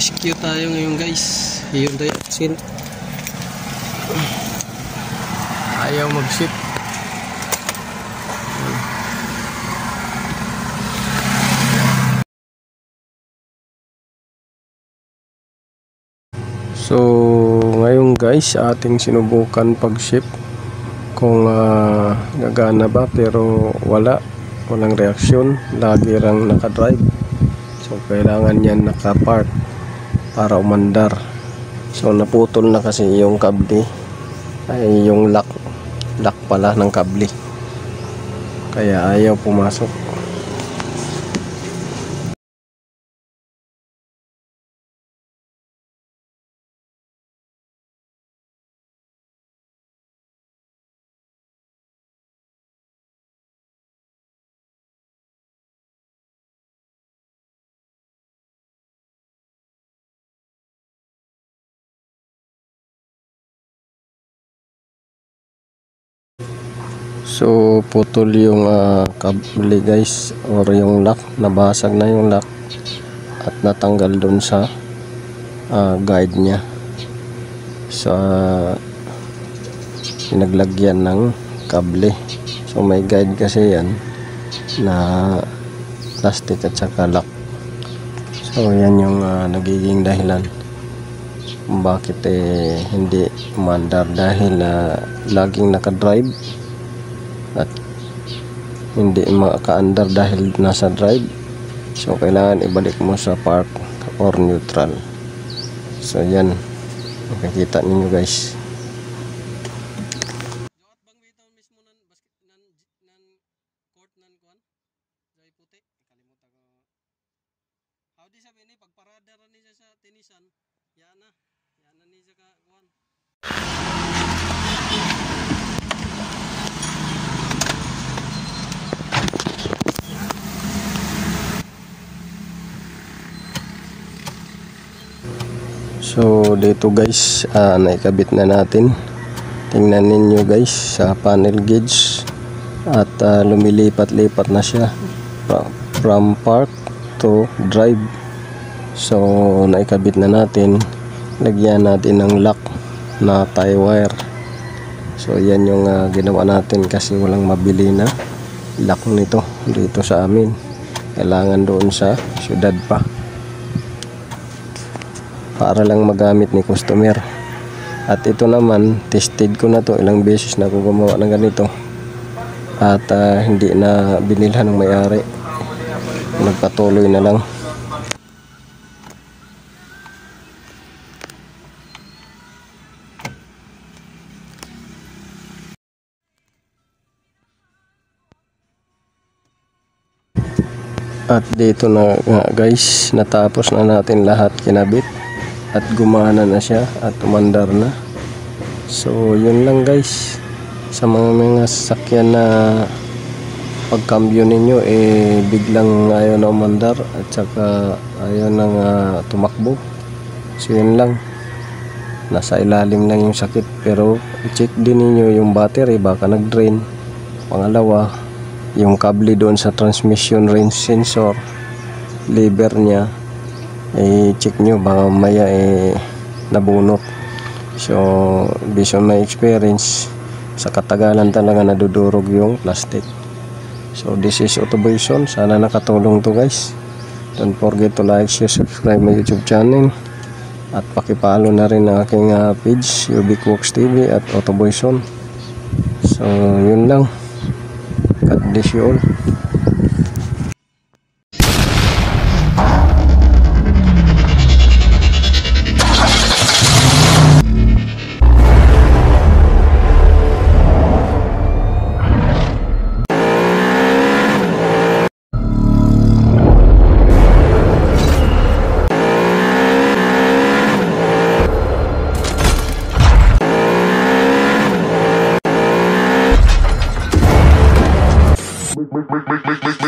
rescue tayo ngayon guys. Hyundai Accent. Ayaw mag-ship. So ngayon guys, ating sinubukan pag-ship kung gagana ba, pero walang reaksyon, lagi rang nakadrive. So kailangan yan nakapark para umandar. So naputol na kasi yung kable, ay yung lock pala ng kable, kaya ayaw pumasok. So putol yung kable guys, or yung lock, nabasag na yung lock at natanggal dun sa guide nya sa pinaglagyan ng kable. So may guide kasi yan na plastic at saka lock. So yan yung nagiging dahilan kung bakit hindi umandar, dahil laging nakadrive at hindi maka-andar dahil nasa drive. So kailangan ibalik mo sa park or neutral. So yan, makikita ninyo guys. So dito guys, naikabit na natin. Tingnan ninyo guys sa panel gauge, at lumilipat-lipat na siya from park to drive. So naikabit na natin, lagyan natin ng lock na tie wire. So yan yung ginawa natin kasi walang mabili na lock nito dito sa amin, kailangan doon sa syudad pa para lang magamit ni customer. At ito naman, tested ko na to, ilang beses na ako gumawa ng ganito, at hindi na binilhan ng may-ari, nagpatuloy na lang. At dito na guys, natapos na natin lahat kinabit at gumana na siya at umandar na. So yun lang guys, sa mga sasakyan na pagkambyo ninyo biglang ayaw na umandar at saka ayaw nang tumakbo. So yun lang, nasa ilalim lang yung sakit, pero i-check din ninyo yung battery, baka nag-drain. Pangalawa, yung kable doon sa transmission range sensor, lever nya, check nyo, baka maya nabunot. So based on my experience, sa katagalan talaga nadudurog yung plastic. So this is Autoboyson, sana nakatulong to guys. Don't forget to like, share, subscribe my YouTube channel, at pakipalo na rin ang aking page, Ubicworks TV at Autoboyson. So yun lang, God bless you all. Make